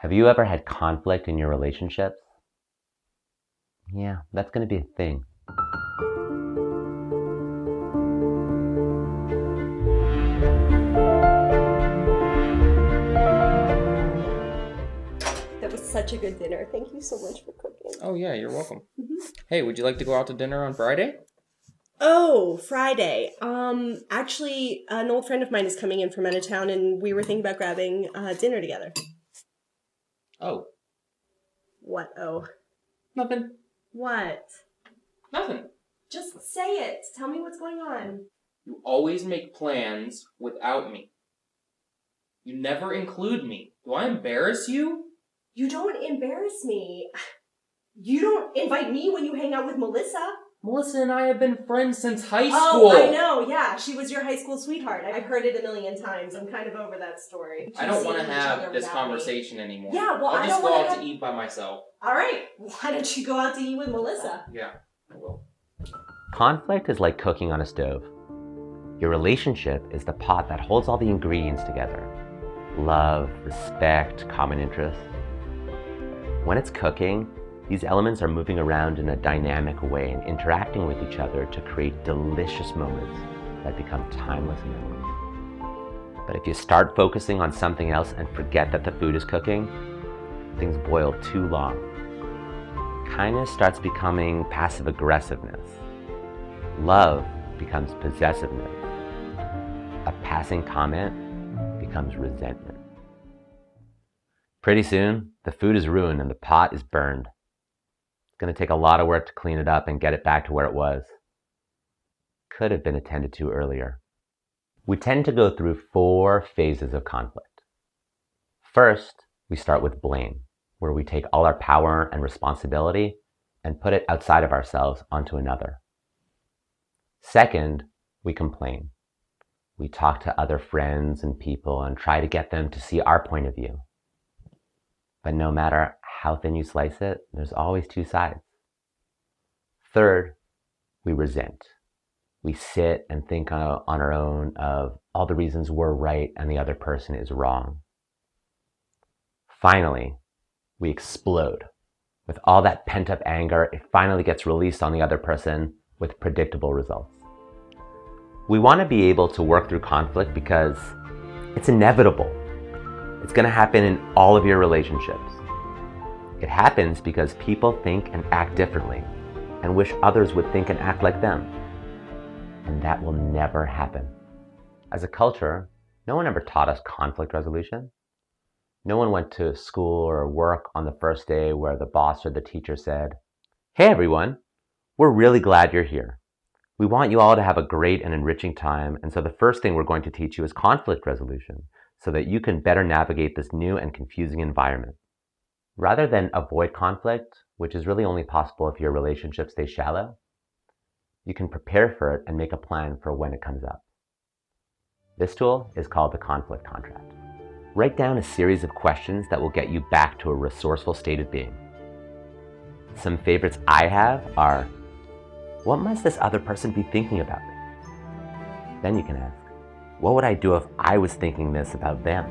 Have you ever had conflict in your relationships? Yeah, that's going to be a thing. That was such a good dinner. Thank you so much for cooking. Oh yeah, you're welcome. Hey, would you like to go out to dinner on Friday? Oh, Friday. Actually, an old friend of mine is coming in from out of town, and we were thinking about grabbing dinner together. Oh, What? Oh. nothing. What? Nothing. Just say it. Tell me what's going on. You always make plans without me. You never include me. Do I embarrass you? You don't embarrass me. You don't invite me when you hang out with Melissa. Melissa and I have been friends since high school. Oh, I know, yeah. She was your high school sweetheart. I've heard it a million times. I'm kind of over that story. I don't want to have this conversation anymore. Yeah, well, I'll just go out to eat by myself. All right. Why don't you go out to eat with Melissa? Yeah, I will. Conflict is like cooking on a stove. Your relationship is the pot that holds all the ingredients together. Love, respect, common interests. When it's cooking, these elements are moving around in a dynamic way and interacting with each other to create delicious moments that become timeless memories. But if you start focusing on something else and forget that the food is cooking, things boil too long. Kindness starts becoming passive aggressiveness. Love becomes possessiveness. A passing comment becomes resentment. Pretty soon, the food is ruined and the pot is burned. It's going to take a lot of work to clean it up and get it back to where it was. Could have been attended to earlier. We tend to go through 4 phases of conflict. First, we start with blame, where we take all our power and responsibility and put it outside of ourselves onto another. Second, we complain. We talk to other friends and people and try to get them to see our point of view. But no matter how thin you slice it, there's always 2 sides. Third, we resent. We sit and think on our own of all the reasons we're right and the other person is wrong. Finally, we explode. With all that pent-up anger, it finally gets released on the other person with predictable results. We want to be able to work through conflict because it's inevitable. It's going to happen in all of your relationships. It happens because people think and act differently and wish others would think and act like them. And that will never happen. As a culture, no one ever taught us conflict resolution. No one went to school or work on the first day where the boss or the teacher said, "Hey everyone, we're really glad you're here. We want you all to have a great and enriching time, and so the first thing we're going to teach you is conflict resolution so that you can better navigate this new and confusing environment." Rather than avoid conflict, which is really only possible if your relationship stays shallow, you can prepare for it and make a plan for when it comes up. This tool is called the conflict contract. Write down a series of questions that will get you back to a resourceful state of being. Some favorites I have are, what must this other person be thinking about me? Then you can ask, what would I do if I was thinking this about them?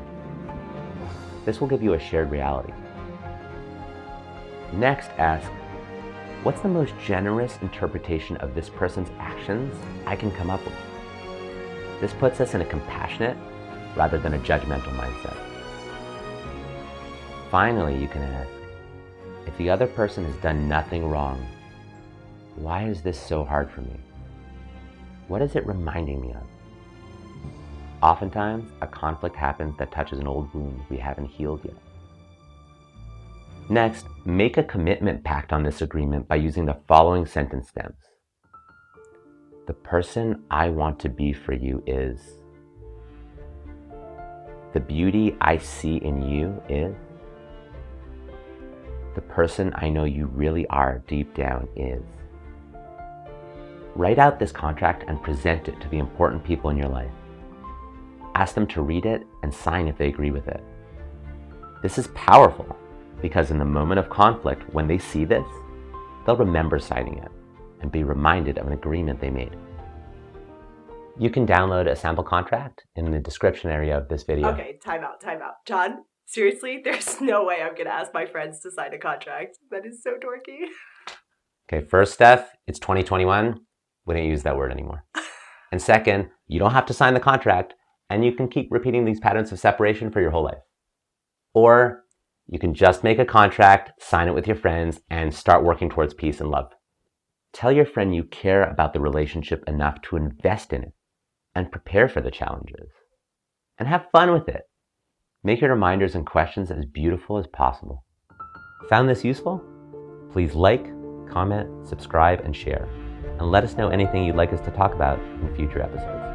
This will give you a shared reality. Next, ask, what's the most generous interpretation of this person's actions I can come up with? This puts us in a compassionate rather than a judgmental mindset. Finally, you can ask, if the other person has done nothing wrong, why is this so hard for me? What is it reminding me of? Oftentimes, a conflict happens that touches an old wound we haven't healed yet. Next, make a commitment pact on this agreement by using the following sentence stems. The person I want to be for you is. The beauty I see in you is. The person I know you really are deep down is. Write out this contract and present it to the important people in your life. Ask them to read it and sign if they agree with it. This is powerful because in the moment of conflict, when they see this, they'll remember signing it and be reminded of an agreement they made. You can download a sample contract in the description area of this video. Okay, time out. John, Seriously, there's no way I'm gonna ask my friends to sign a contract. That is so dorky. Okay, first, Steph, it's 2021. We don't use that word anymore. And second, you don't have to sign the contract, and you can keep repeating these patterns of separation for your whole life. Or you can just make a contract, sign it with your friends, and start working towards peace and love. Tell your friend you care about the relationship enough to invest in it and prepare for the challenges. And have fun with it. Make your reminders and questions as beautiful as possible. Found this useful? Please like, comment, subscribe, and share. And let us know anything you'd like us to talk about in future episodes.